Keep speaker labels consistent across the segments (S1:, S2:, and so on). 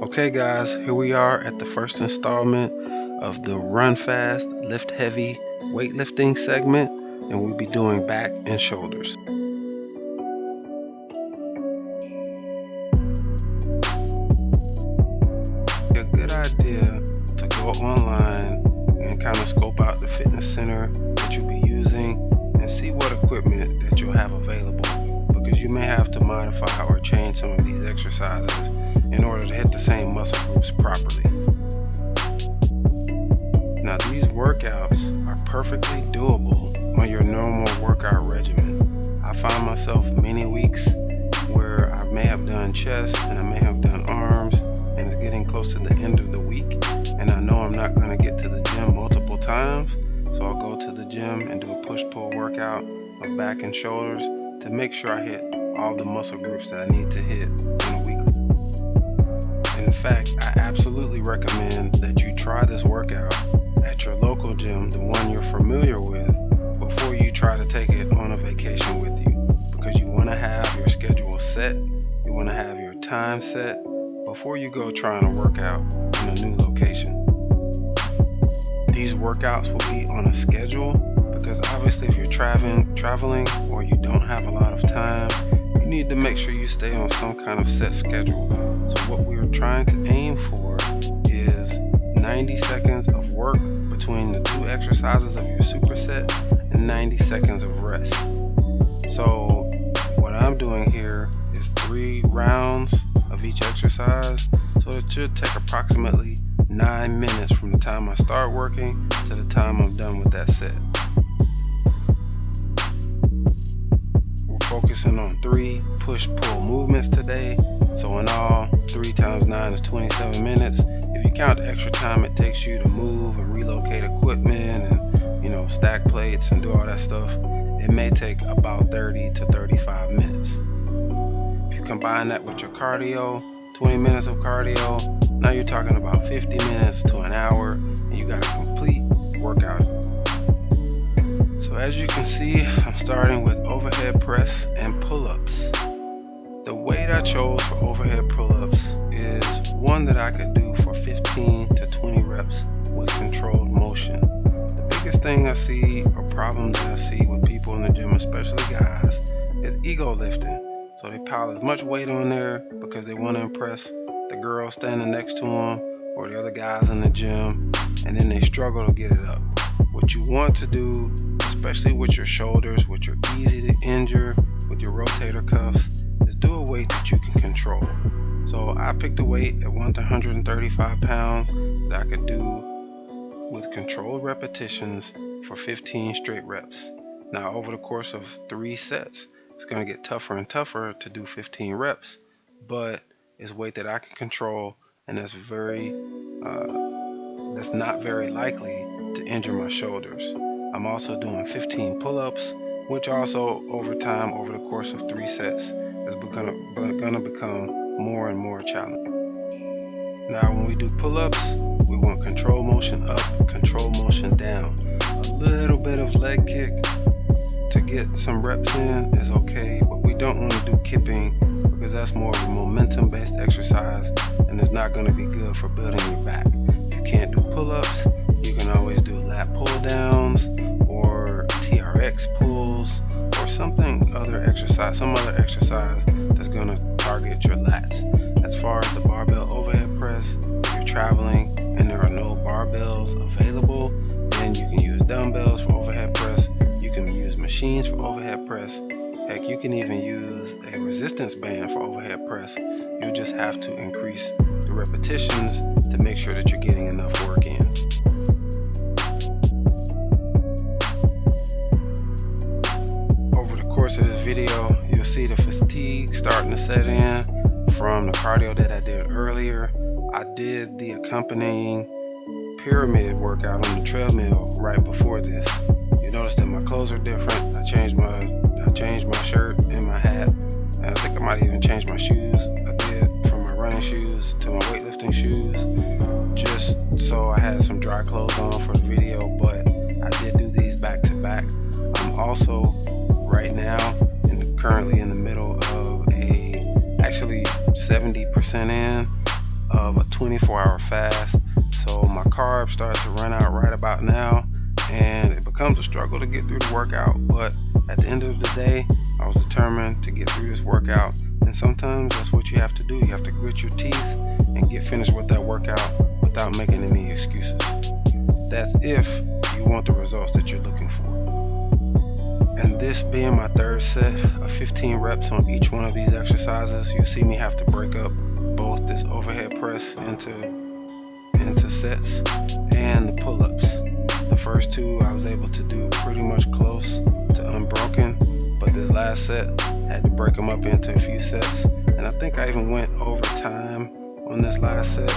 S1: Okay guys, here we are at the first installment of the Run Fast, Lift Heavy weightlifting segment, and we'll be doing back and shoulders. A good idea to go online and kind of scope out the fitness center that you'll be using and see what equipment that you'll have available, because you may have to modify or change some of these exercises in order to hit the same muscle groups properly. Now these workouts are perfectly doable on your normal workout regimen. I find myself many weeks where I may have done chest and I may have done arms, and it's getting close to the end of the week and I know I'm not going to get to the gym multiple times, so I'll go to the gym and do a push-pull workout of back and shoulders to make sure I hit all the muscle groups that I need to hit on a weekly. In fact, I absolutely recommend that you try this workout at your local gym, the one you're familiar with, before you try to take it on a vacation with you, because you want to have your schedule set, you want to have your time set before you go trying to work out in a new location. These workouts will be on a schedule because obviously if you're traveling or you don't have a lot of time, you need to make sure you stay on some kind of set schedule. So what we're trying to aim for is 90 seconds of work between the two exercises of your superset and 90 seconds of rest. So what I'm doing here is 3 rounds of each exercise, so it should take approximately 9 minutes from the time I start working to the time I'm done with that set. We're focusing on 3 push-pull movements today. So in all, 3 times 9 is 27 minutes. If you count the extra time it takes you to move and relocate equipment and stack plates and do all that stuff, it may take about 30 to 35 minutes. If you combine that with your cardio, 20 minutes of cardio, now you're talking about 50 minutes to an hour, and you got a complete workout. So as you can see, I'm starting with overhead press and pull-ups. The weight I chose for overhead pull-ups is one that I could do for 15 to 20 reps with controlled motion. The biggest thing I see, or problem that I see with people in the gym, especially guys, is ego lifting. So they pile as much weight on there because they want to impress the girl standing next to them or the other guys in the gym, and then they struggle to get it up. What you want to do, especially with your shoulders, which are easy to injure with your rotator cuffs, is do a weight that you can control. So I picked a weight at 135 pounds that I could do with controlled repetitions for 15 straight reps. Now over the course of 3 sets, it's going to get tougher and tougher to do 15 reps, but it's weight that I can control, and that's not very likely to injure my shoulders. I'm also doing 15 pull-ups, which also over time, over the course of 3 sets, is gonna become more and more challenging. Now when we do pull-ups, we want control motion up, control motion down. A little bit of leg kick to get some reps in is okay, but we don't want to do kipping because that's more of a momentum based exercise and it's not going to be good for building your back. If you can't do pull-ups, you can always do lat pull downs or TRX pulls or some other exercise that's going to target your lats. As far as the barbell overhead press, if you're traveling and there are no barbells available, then you can use dumbbells for overhead press. You can use machines for overhead press. Heck, you can even use a resistance band for overhead press. You just have to increase the repetitions to make sure that you're getting enough work in. Over the course of this video, you'll see the fatigue starting to set in from the cardio that I did earlier. I did the accompanying pyramid workout on the treadmill right before this. You notice that my clothes are different. I changed my shirt and my hat, and I think I might even change my shoes. I did from my running shoes to my weightlifting shoes, just so I had some dry clothes on for the video, but I did do these back to back. I'm also right now currently in the middle of actually 70% in of a 24-hour fast. So my carbs start to run out right about now, and it becomes a struggle to get through the workout. But at the end of the day, I was determined to get through this workout, and sometimes that's what you have to do. You have to grit your teeth and get finished with that workout without making any excuses. That's if you want the results that you're looking for. And this being my third set of 15 reps on each one of these exercises, you'll see me have to break up both this overhead press into sets and the pull-ups. The first two I was able to do pretty much close to unbroken, but this last set I had to break them up into a few sets, and I think I even went over time on this last set.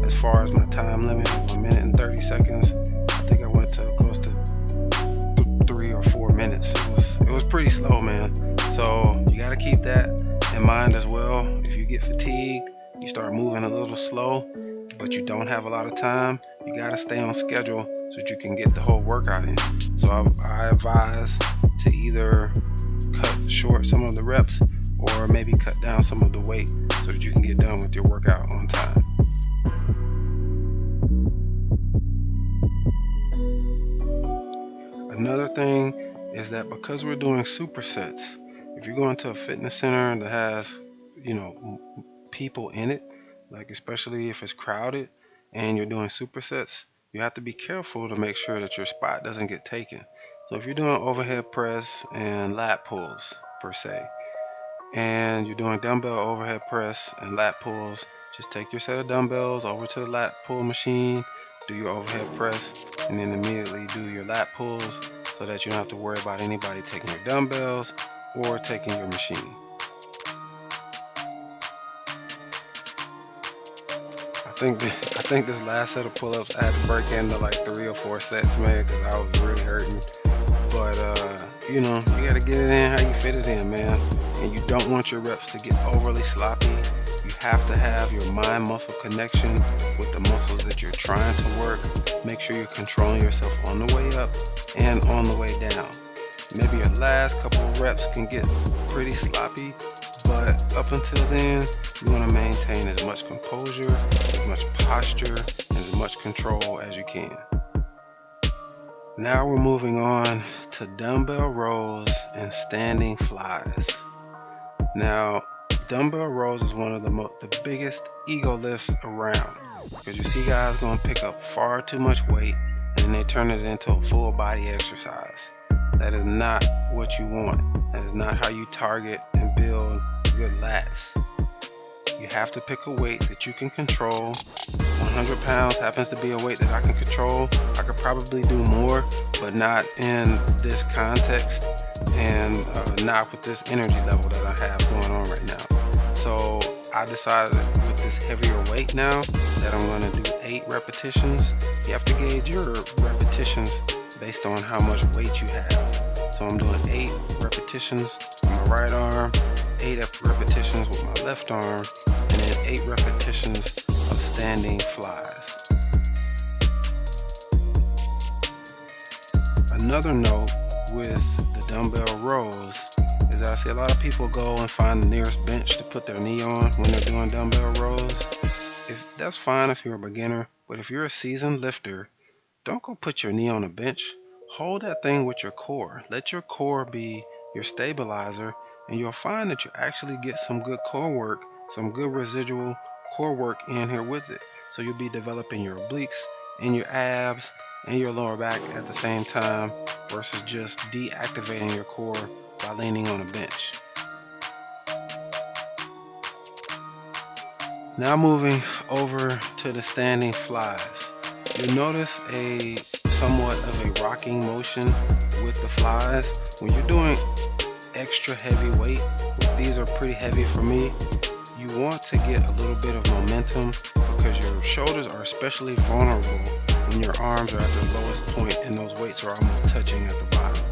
S1: As far as my time limit of 1 minute and 30 seconds, I think I went to close to 3 or 4 minutes. It was pretty slow, man. So you got to keep that in mind as well. If you get fatigued, you start moving a little slow, but you don't have a lot of time, you got to stay on schedule so that you can get the whole workout in. So I advise to either cut short some of the reps or maybe cut down some of the weight so that you can get done with your workout on time. Another thing is that because we're doing supersets, if you're going to a fitness center that has, people in it, like especially if it's crowded and you're doing supersets, you have to be careful to make sure that your spot doesn't get taken. So if you're doing overhead press and lat pulls per se, and you're doing dumbbell overhead press and lat pulls, just take your set of dumbbells over to the lat pull machine, do your overhead press, and then immediately do your lat pulls so that you don't have to worry about anybody taking your dumbbells or taking your machine. I think this last set of pull-ups I had to break into like 3 or 4 sets, man, because I was really hurting. But you gotta get it in how you fit it in, man. And you don't want your reps to get overly sloppy. You have to have your mind-muscle connection with the muscles that you're trying to work. Make sure you're controlling yourself on the way up and on the way down. Maybe your last couple of reps can get pretty sloppy, but up until then, you want to maintain as much composure, as much posture, and as much control as you can. Now we're moving on to dumbbell rows and standing flies. Now, dumbbell rows is one of the biggest ego lifts around, because you see guys going to pick up far too much weight and then they turn it into a full body exercise. That is not what you want. That is not how you target and build good lats. You have to pick a weight that you can control. 100 pounds happens to be a weight that I can control. I could probably do more, but not in this context and not with this energy level that I have going on right now. So I decided with this heavier weight now that I'm going to do 8 repetitions. You have to gauge your repetitions based on how much weight you have. So I'm doing 8 repetitions with my right arm, 8 repetitions with my left arm, and then 8 repetitions of standing flies. Another note with the dumbbell rows is that I see a lot of people go and find the nearest bench to put their knee on when they're doing dumbbell rows. That's fine if you're a beginner, but if you're a seasoned lifter, don't go put your knee on a bench. Hold that thing with your core. Let your core be your stabilizer, and you'll find that you actually get some good core work, some good residual core work in here with it. So you'll be developing your obliques and your abs and your lower back at the same time versus just deactivating your core by leaning on a bench. Now moving over to the standing flies. You'll notice a somewhat of a rocking motion with the flies. When you're doing extra heavy weight, these are pretty heavy for me, you want to get a little bit of momentum because your shoulders are especially vulnerable when your arms are at their lowest point and those weights are almost touching at the bottom.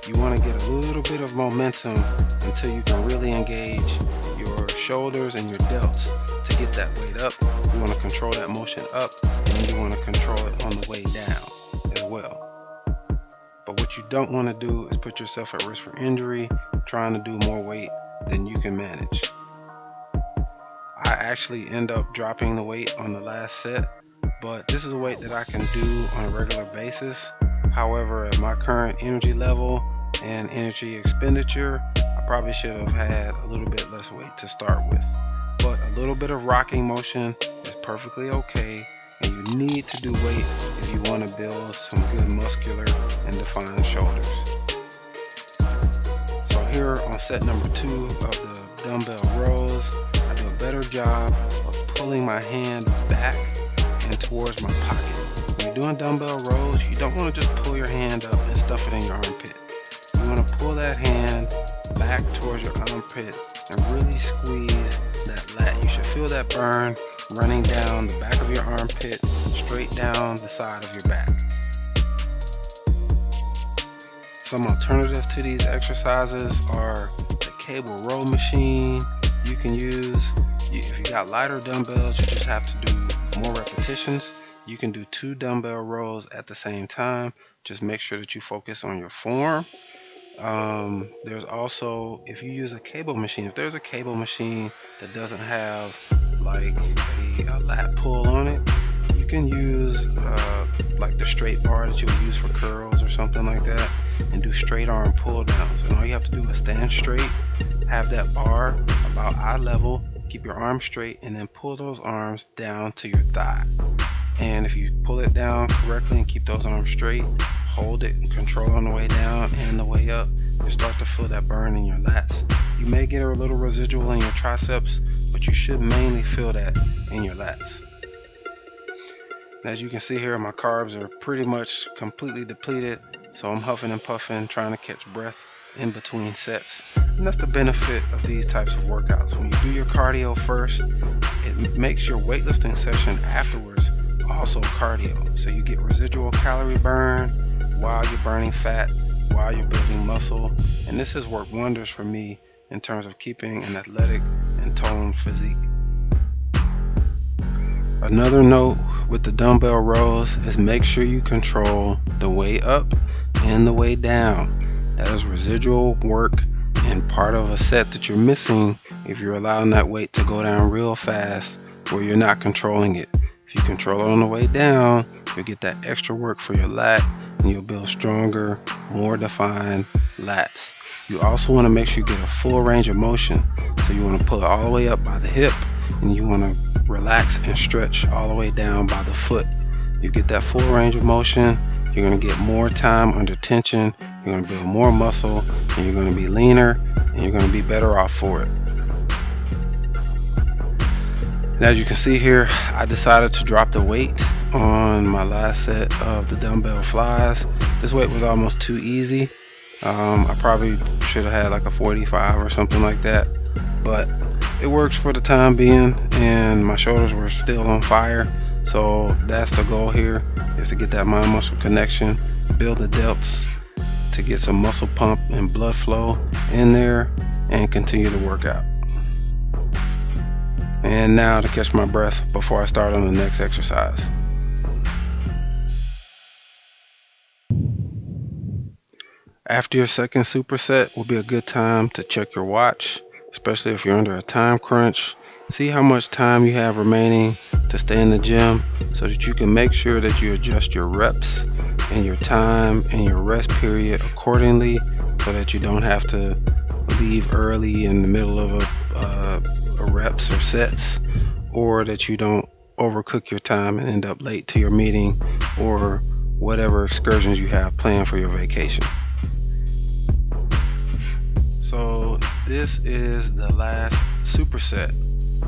S1: You want to get a little bit of momentum until you can really engage your shoulders and your delts to get that weight up. You want to control that motion up, and then you want to control it on the way down as well. But what you don't want to do is put yourself at risk for injury trying to do more weight than you can manage. I actually end up dropping the weight on the last set, but this is a weight that I can do on a regular basis. However, at my current energy level and energy expenditure, I probably should have had a little bit less weight to start with. But a little bit of rocking motion is perfectly okay, and you need to do weight if you want to build some good muscular and defined shoulders. So here on set number 2 of the Dumbell Rows, I do a better job of pulling my hand back and towards my pocket. When you're doing Dumbell Rows, you don't want to just pull your hand up and stuff it in your armpit. You want to pull that hand back towards your armpit and really squeeze that lat. You should feel that burn running down the back of your armpit, straight down the side of your back. Some alternatives to these exercises are the cable row machine you can use. If you got lighter dumbbells, you just have to do more repetitions. You can do 2 dumbbell rows at the same time. Just make sure that you focus on your form. There's also, if you use a cable machine, if there's a cable machine that doesn't have like a lat pull on it, you can use like the straight bar that you would use for curls or something like that, and do straight arm pull downs. And all you have to do is stand straight, have that bar about eye level, keep your arms straight, and then pull those arms down to your thigh. And if you pull it down correctly and keep those arms straight, hold it and control on the way down and the way up, you start to feel that burn in your lats. You may get a little residual in your triceps, but you should mainly feel that in your lats. And as you can see here, my carbs are pretty much completely depleted, so I'm huffing and puffing, trying to catch breath in between sets. And that's the benefit of these types of workouts. When you do your cardio first, it makes your weightlifting session afterwards also cardio. So you get residual calorie burn while you're burning fat, while you're building muscle. And this has worked wonders for me in terms of keeping an athletic and toned physique. Another note with the dumbbell rows is make sure you control the way up and the way down. That is residual work and part of a set that you're missing if you're allowing that weight to go down real fast where you're not controlling it. If you control it on the way down, you'll get that extra work for your lat and you'll build stronger, more defined lats. You also want to make sure you get a full range of motion. So you want to pull it all the way up by the hip, and you want to relax and stretch all the way down by the foot. You get that full range of motion, you're going to get more time under tension, you're going to build more muscle, and you're going to be leaner, and you're going to be better off for it. And as you can see here, I decided to drop the weight on my last set of the Dumbell Flys. This weight was almost too easy. I probably should have had like a 45 or something like that, but it works for the time being, and my shoulders were still on fire. So that's the goal here, is to get that mind muscle connection, build the delts to get some muscle pump and blood flow in there, and continue to work out. And now to catch my breath before I start on the next exercise. After your second superset will be a good time to check your watch, especially if you're under a time crunch. See how much time you have remaining to stay in the gym so that you can make sure that you adjust your reps and your time and your rest period accordingly, so that you don't have to leave early in the middle of a reps or sets, or that you don't overcook your time and end up late to your meeting or whatever excursions you have planned for your vacation. So this is the last superset,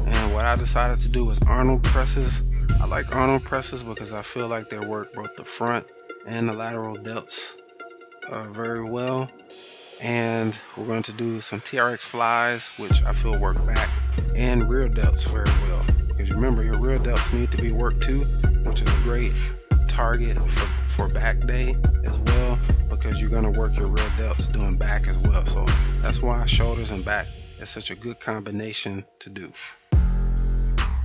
S1: and what I decided to do was Arnold presses. I like Arnold presses because I feel like they work both the front and the lateral delts very well. And we're going to do some TRX Flys, which I feel work back and rear delts very well, because remember, your rear delts need to be worked too, which is a great target for back day as well, because you're going to work your rear delts doing back as well. So that's why shoulders and back is such a good combination to do.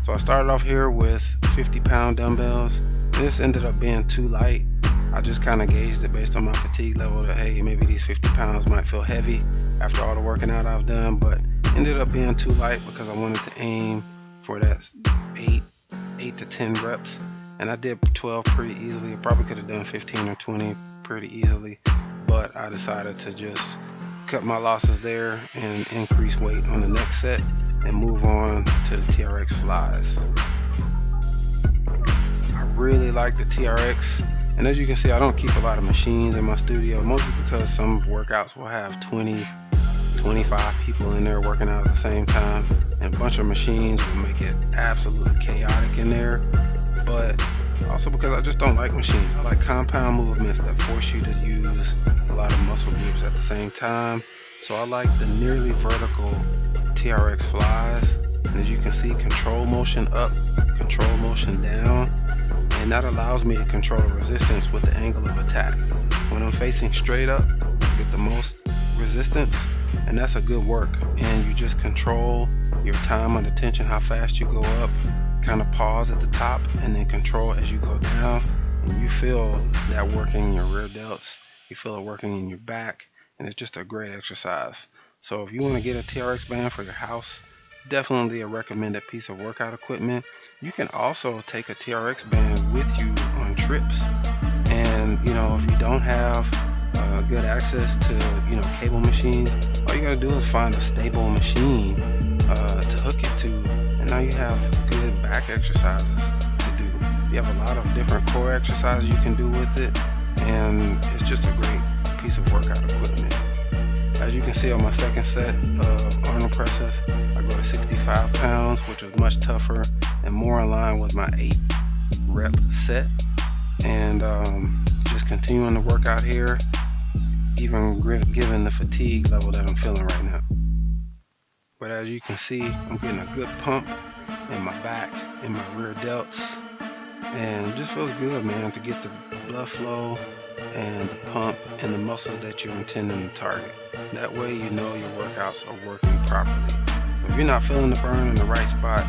S1: So I started off here with 50-pound dumbbells. This ended up being too light. I just kind of gauged it based on my fatigue level that, hey, maybe these 50 pounds might feel heavy after all the working out I've done, but ended up being too light because I wanted to aim for that 8 to 10 reps, and I did 12 pretty easily. I probably could have done 15 or 20 pretty easily, but I decided to just cut my losses there and increase weight on the next set and move on to the TRX Flys. I really like the TRX, and as you can see, I don't keep a lot of machines in my studio, mostly because some workouts will have 20, 25 people in there working out at the same time, and a bunch of machines will make it absolutely chaotic in there. But also because I just don't like machines. I like compound movements that force you to use a lot of muscle groups at the same time. So I like the nearly vertical TRX Flys, and as you can see, control motion up, control motion down, and that allows me to control the resistance with the angle of attack. When I'm facing straight up, I get the most resistance, and that's a good work. And you just control your time under tension, how fast you go up, kind of pause at the top, and then control as you go down, and you feel that working in your rear delts, you feel it working in your back, and it's just a great exercise. So if you want to get a TRX band for your house, definitely a recommended piece of workout equipment. You can also take a TRX band with you on trips, and if you don't have good access to cable machines, all you gotta do is find a stable machine to hook it to, and now you have good back exercises to do. You have a lot of different core exercises you can do with it, and it's just a great piece of workout equipment. As you can see on my second set of Arnold presses, I go to 65 pounds, which was much tougher and more in line with my 8 rep set, and just continuing to work out here, even given the fatigue level that I'm feeling right now. But as you can see, I'm getting a good pump in my back, in my rear delts, and it just feels good, man, to get the blood flow and the pump and the muscles that you're intending to target. That way you know your workouts are working properly. If you're not feeling the burn in the right spot,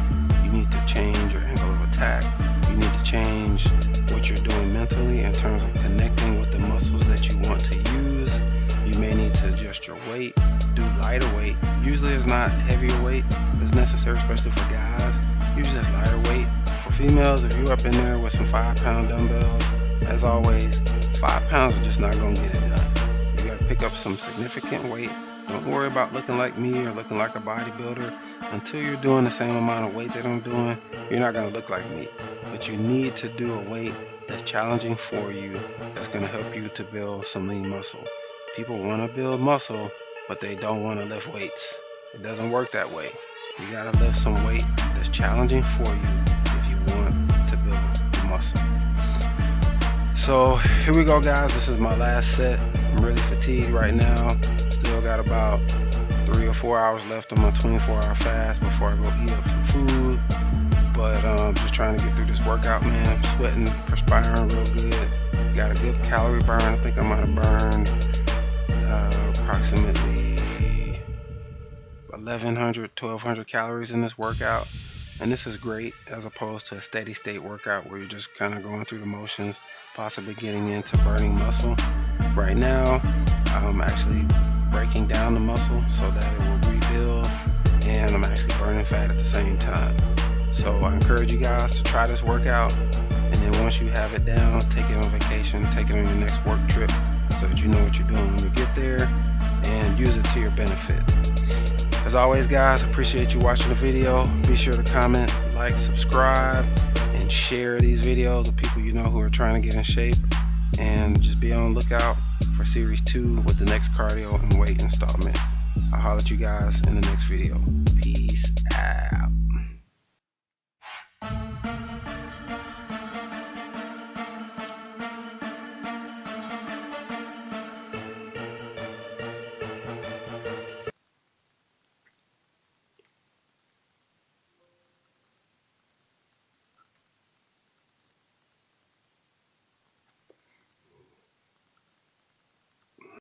S1: you need to change your angle of attack. You need to change what you're doing mentally in terms of connecting with the muscles that you want to use. You may need to adjust your weight, do lighter weight. Usually it's not heavier weight that's necessary, especially for guys. Usually it's lighter weight. For females, if you're up in there with some 5-pound dumbbells, as always, 5 pounds are just not going to get it done. You got to pick up some significant weight. Don't worry about looking like me or looking like a bodybuilder. Until you're doing the same amount of weight that I'm doing, you're not going to look like me. But you need to do a weight that's challenging for you, that's going to help you to build some lean muscle. People want to build muscle, but they don't want to lift weights. It doesn't work that way. You got to lift some weight that's challenging for you if you want to build muscle. So here we go, guys. This is my last set. I'm really fatigued right now. Still got about 3 or 4 hours left on my 24-hour fast before I go eat up some food. But just trying to get through this workout, man. I'm sweating, perspiring real good. Got a good calorie burn. I think I might have burned approximately 1,100 calories in this workout. And this is great as opposed to a steady state workout where you're just kind of going through the motions, possibly getting into burning muscle. Right now, I'm actually breaking down the muscle so that it will rebuild, and I'm actually burning fat at the same time. So I encourage you guys to try this workout, and then once you have it down, take it on vacation, take it on your next work trip so that you know what you're doing when you get there, and use it to your benefit. As always, guys, appreciate you watching the video. Be sure to comment, like, subscribe, and share these videos with people you know who are trying to get in shape. And just be on the lookout for series 2 with the next cardio and weight installment. I'll holler at you guys in the next video. Peace out.